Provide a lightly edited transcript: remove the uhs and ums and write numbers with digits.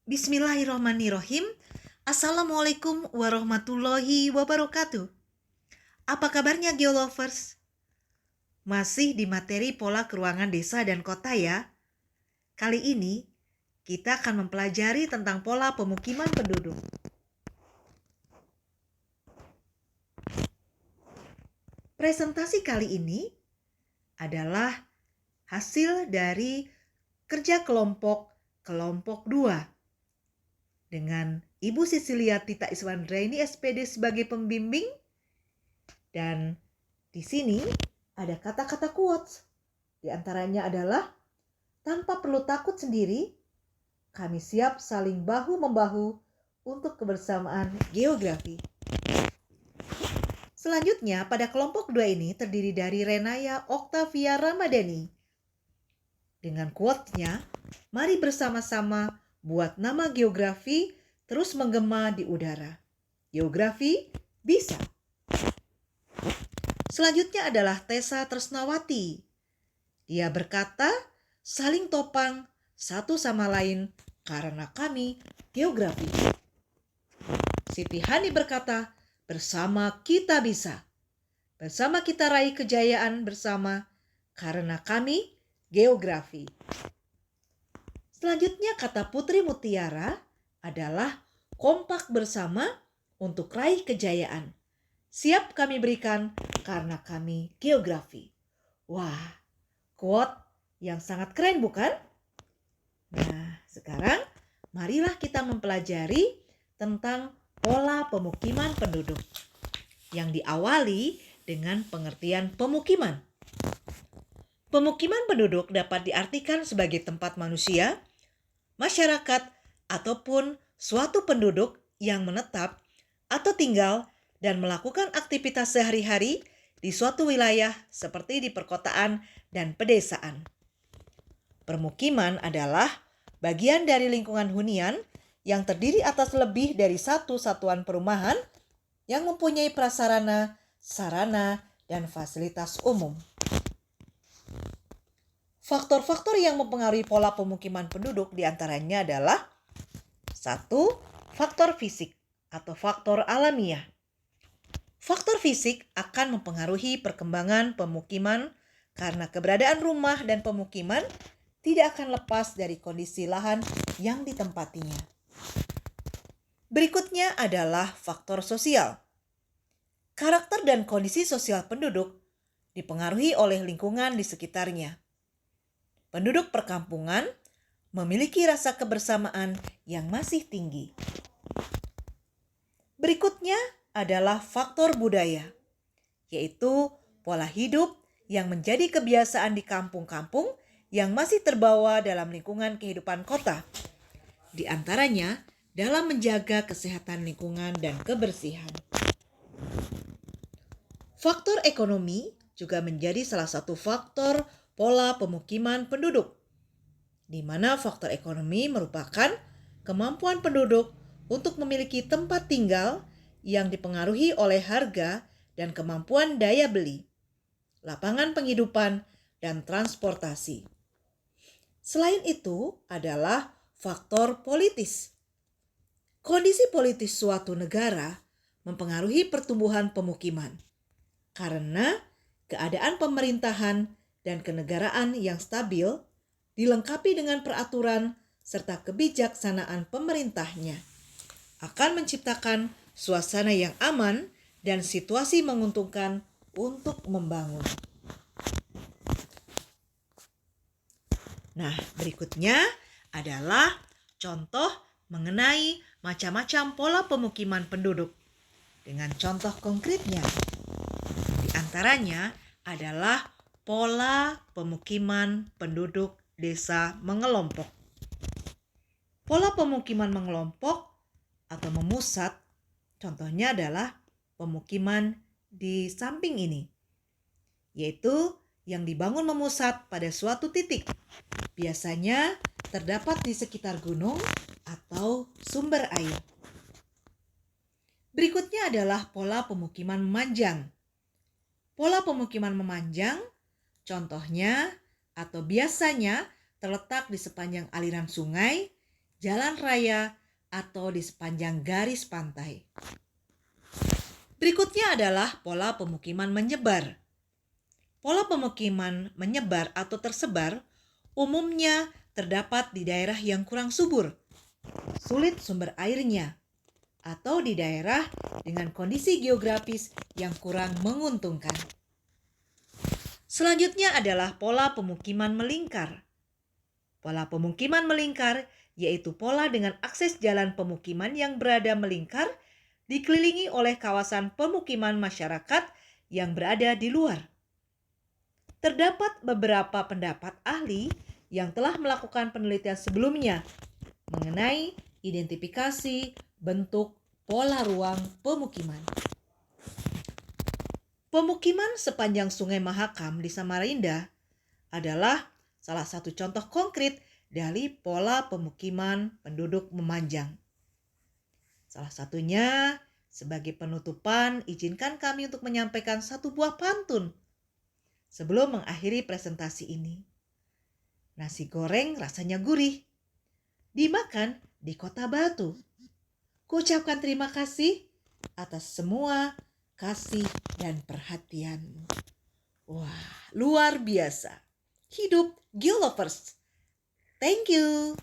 Bismillahirrahmanirrahim. Assalamualaikum warahmatullahi wabarakatuh. Apa kabarnya geolovers? Masih di materi pola keruangan desa dan kota ya. Kali ini kita akan mempelajari tentang pola pemukiman penduduk. Presentasi kali ini adalah hasil dari kerja kelompok 2 dengan Ibu Sisilia Tita Iswandraini SPD sebagai pembimbing. Dan di sini ada kata-kata quotes. Di antaranya adalah, tanpa perlu takut sendiri, kami siap saling bahu-membahu untuk kebersamaan geografi. Selanjutnya, pada kelompok 2 ini terdiri dari Renaya Oktavia Ramadhani. Dengan quotes-nya, mari bersama-sama buat nama geografi terus menggema di udara. Geografi bisa. Selanjutnya adalah Tessa Tresnawati. Dia berkata, saling topang satu sama lain karena kami geografi. Siti Hani berkata, bersama kita bisa. Bersama kita raih kejayaan bersama karena kami geografi. Selanjutnya kata Putri Mutiara adalah kompak bersama untuk raih kejayaan. Siap kami berikan karena kami geografi. Wah, quote yang sangat keren bukan? Nah, sekarang marilah kita mempelajari tentang pola pemukiman penduduk yang diawali dengan pengertian pemukiman. Pemukiman penduduk dapat diartikan sebagai tempat manusia, masyarakat, ataupun suatu penduduk yang menetap atau tinggal dan melakukan aktivitas sehari-hari di suatu wilayah seperti di perkotaan dan pedesaan. Permukiman adalah bagian dari lingkungan hunian yang terdiri atas lebih dari satu satuan perumahan yang mempunyai prasarana, sarana, dan fasilitas umum. Faktor-faktor yang mempengaruhi pola pemukiman penduduk diantaranya adalah 1. Faktor fisik atau faktor alamiah. Faktor fisik akan mempengaruhi perkembangan pemukiman karena keberadaan rumah dan pemukiman tidak akan lepas dari kondisi lahan yang ditempatinya. Berikutnya adalah faktor sosial. Karakter dan kondisi sosial penduduk dipengaruhi oleh lingkungan di sekitarnya. Penduduk perkampungan memiliki rasa kebersamaan yang masih tinggi. Berikutnya adalah faktor budaya, yaitu pola hidup yang menjadi kebiasaan di kampung-kampung yang masih terbawa dalam lingkungan kehidupan kota. Di antaranya dalam menjaga kesehatan lingkungan dan kebersihan. Faktor ekonomi juga menjadi salah satu faktor pola pemukiman penduduk, di mana faktor ekonomi merupakan kemampuan penduduk untuk memiliki tempat tinggal yang dipengaruhi oleh harga dan kemampuan daya beli, lapangan penghidupan, dan transportasi. Selain itu adalah faktor politis. Kondisi politis suatu negara mempengaruhi pertumbuhan pemukiman karena keadaan pemerintahan dan kenegaraan yang stabil dilengkapi dengan peraturan serta kebijaksanaan pemerintahnya akan menciptakan suasana yang aman dan situasi menguntungkan untuk membangun. Nah, berikutnya adalah contoh mengenai macam-macam pola pemukiman penduduk dengan contoh konkretnya. Di antaranya adalah pola pemukiman penduduk desa mengelompok. Pola pemukiman mengelompok atau memusat, contohnya adalah pemukiman di samping ini, yaitu yang dibangun memusat pada suatu titik. Biasanya terdapat di sekitar gunung atau sumber air. Berikutnya adalah pola pemukiman memanjang. Pola pemukiman memanjang, contohnya atau biasanya terletak di sepanjang aliran sungai, jalan raya, atau di sepanjang garis pantai. Berikutnya adalah pola pemukiman menyebar. Pola pemukiman menyebar atau tersebar umumnya terdapat di daerah yang kurang subur, sulit sumber airnya, atau di daerah dengan kondisi geografis yang kurang menguntungkan. Selanjutnya adalah pola pemukiman melingkar. Pola pemukiman melingkar yaitu pola dengan akses jalan pemukiman yang berada melingkar dikelilingi oleh kawasan pemukiman masyarakat yang berada di luar. Terdapat beberapa pendapat ahli yang telah melakukan penelitian sebelumnya mengenai identifikasi bentuk pola ruang pemukiman. Pemukiman sepanjang Sungai Mahakam di Samarinda adalah salah satu contoh konkret dari pola pemukiman penduduk memanjang. Salah satunya, sebagai penutupan, izinkan kami untuk menyampaikan satu buah pantun sebelum mengakhiri presentasi ini. Nasi goreng rasanya gurih, dimakan di Kota Batu. Kuucapkan terima kasih atas semua kasih dan perhatianmu. Wah, luar biasa. Hidup Geolovers. Thank you.